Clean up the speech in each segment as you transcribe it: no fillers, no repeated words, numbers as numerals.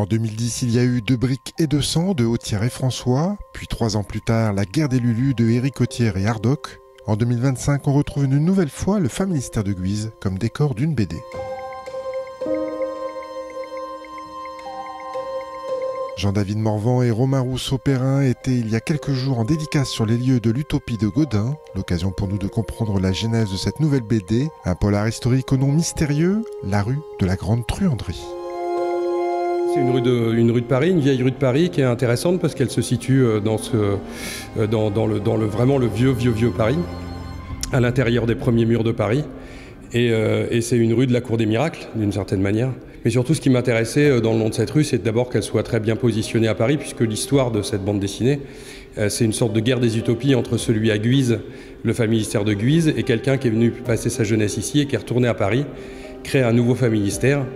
En 2010, il y a eu De Briques et de sang de Hautière et François, puis 3 ans plus tard, La guerre des Lulus de Éric Hautière et Hardock. En 2025, on retrouve une nouvelle fois le familistère de Guise comme décor d'une BD. Jean-David Morvan et Romain Rousseau-Perrin étaient il y a quelques jours en dédicace sur les lieux de l'Utopie de Gaudin, l'occasion pour nous de comprendre la genèse de cette nouvelle BD, un polar historique au nom mystérieux, la rue de la Grande Truanderie. C'est une rue de Paris, une vieille rue de Paris qui est intéressante parce qu'elle se situe dans vraiment le vieux Paris, à l'intérieur des premiers murs de Paris. Et c'est une rue de la Cour des Miracles, d'une certaine manière. Mais surtout, ce qui m'intéressait dans le nom de cette rue, c'est d'abord qu'elle soit très bien positionnée à Paris, puisque l'histoire de cette bande dessinée, c'est une sorte de guerre des utopies entre celui à Guise, le familistère de Guise, et quelqu'un qui est venu passer sa jeunesse ici et qui est retourné à Paris, créer un nouveau familistère,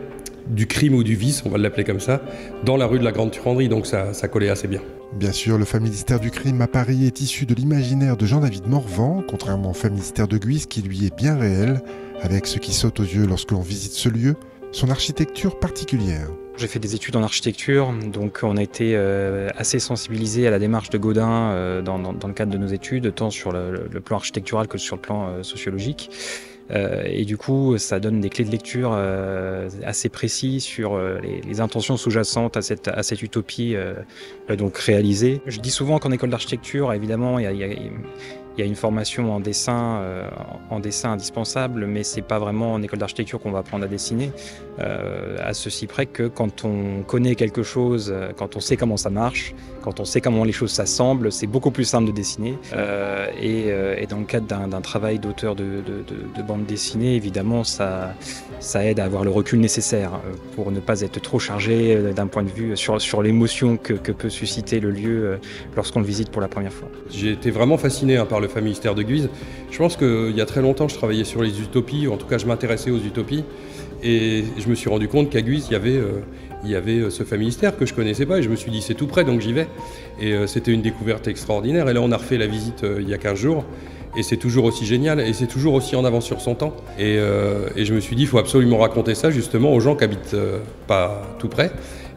du crime ou du vice, on va l'appeler comme ça, dans la rue de la Grande Truanderie, donc ça collait assez bien. Bien sûr, le familistère du crime à Paris est issu de l'imaginaire de Jean-David Morvan, contrairement au familistère de Guise qui lui est bien réel, avec ce qui saute aux yeux lorsque l'on visite ce lieu, son architecture particulière. J'ai fait des études en architecture, donc on a été assez sensibilisé à la démarche de Gaudin dans le cadre de nos études, tant sur le plan architectural que sur le plan sociologique. Et du coup, ça donne des clés de lecture assez précises sur les intentions sous-jacentes à cette utopie donc réalisée. Je dis souvent qu'en école d'architecture, évidemment, il y a une formation en dessin indispensable, mais c'est pas vraiment en école d'architecture qu'on va apprendre à dessiner. À ceci près que quand on connaît quelque chose, quand on sait comment ça marche, quand on sait comment les choses s'assemblent, c'est beaucoup plus simple de dessiner. Et dans le cadre d'un travail d'auteur de bande dessinée, évidemment, ça aide à avoir le recul nécessaire pour ne pas être trop chargé d'un point de vue sur l'émotion que peut susciter le lieu lorsqu'on le visite pour la première fois. J'ai été vraiment fasciné par le familistère de Guise. Je pense qu'il y a très longtemps, je travaillais sur les utopies, ou en tout cas je m'intéressais aux utopies, et je me suis rendu compte qu'à Guise, il y avait ce familistère que je connaissais pas, et je me suis dit c'est tout près, donc j'y vais. Et c'était une découverte extraordinaire, et là on a refait la visite il y a 15 jours, et c'est toujours aussi génial, et c'est toujours aussi en avance sur son temps. Et je me suis dit il faut absolument raconter ça justement aux gens qui habitent pas tout près,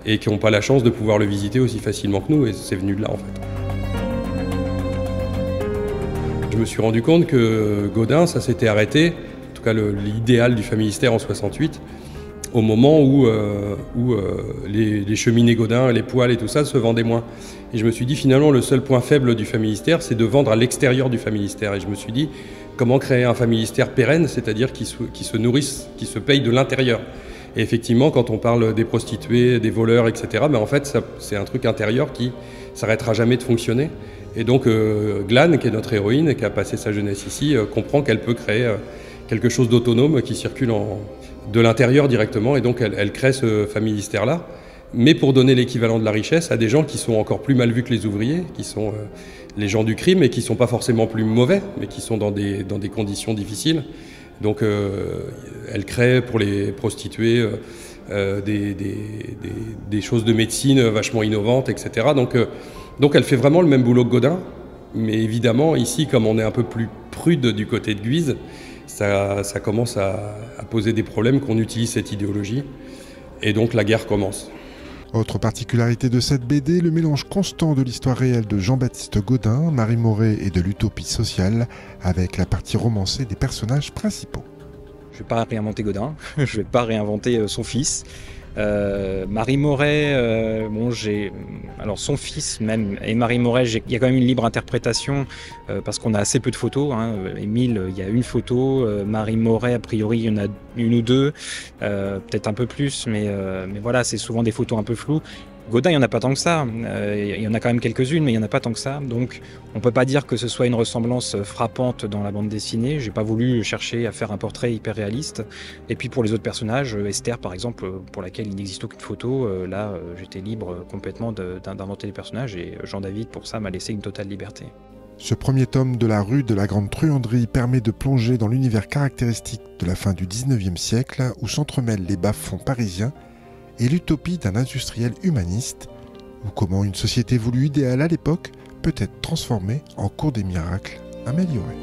et qui n'ont pas la chance de pouvoir le visiter aussi facilement que nous, et c'est venu de là en fait. Je me suis rendu compte que Gaudin, ça s'était arrêté, en tout cas l'idéal du familistère en 68, au moment où les cheminées Gaudin, les poêles et tout ça se vendaient moins. Et je me suis dit finalement le seul point faible du familistère, c'est de vendre à l'extérieur du familistère. Et je me suis dit comment créer un familistère pérenne, c'est-à-dire qui se nourrisse, qui se paye de l'intérieur. Et effectivement, quand on parle des prostituées, des voleurs, etc., en fait, c'est un truc intérieur qui s'arrêtera jamais de fonctionner. Et donc Glane, qui est notre héroïne et qui a passé sa jeunesse ici, comprend qu'elle peut créer quelque chose d'autonome qui circule de l'intérieur directement. Et donc elle crée ce familistère-là, mais pour donner l'équivalent de la richesse à des gens qui sont encore plus mal vus que les ouvriers, qui sont les gens du crime et qui ne sont pas forcément plus mauvais, mais qui sont dans des conditions difficiles. Donc elle crée pour les prostituées des choses de médecine vachement innovantes, etc. Donc elle fait vraiment le même boulot que Gaudin, mais évidemment ici, comme on est un peu plus prude du côté de Guise, ça commence à poser des problèmes qu'on utilise cette idéologie, et donc la guerre commence. Autre particularité de cette BD, le mélange constant de l'histoire réelle de Jean-Baptiste Gaudin, Marie Moret et de l'utopie sociale, avec la partie romancée des personnages principaux. Je ne vais pas réinventer Gaudin, je ne vais pas réinventer son fils. Marie Moret, alors son fils même et Marie Moret, il y a quand même une libre interprétation parce qu'on a assez peu de photos. Émile, il y a une photo. Marie Moret, a priori, il y en a une ou deux, peut-être un peu plus, mais voilà, c'est souvent des photos un peu floues. Gaudin, il n'y en a pas tant que ça. Il y en a quand même quelques-unes, mais il n'y en a pas tant que ça. Donc, on ne peut pas dire que ce soit une ressemblance frappante dans la bande dessinée. Je n'ai pas voulu chercher à faire un portrait hyper réaliste. Et puis, pour les autres personnages, Esther, par exemple, pour laquelle il n'existe aucune photo, là, j'étais libre complètement d'inventer des personnages. Et Jean-David, pour ça, m'a laissé une totale liberté. Ce premier tome de la rue de la Grande Truanderie permet de plonger dans l'univers caractéristique de la fin du XIXe siècle, où s'entremêlent les bas-fonds parisiens et l'utopie d'un industriel humaniste, ou comment une société voulue idéale à l'époque peut être transformée en cours des miracles améliorée.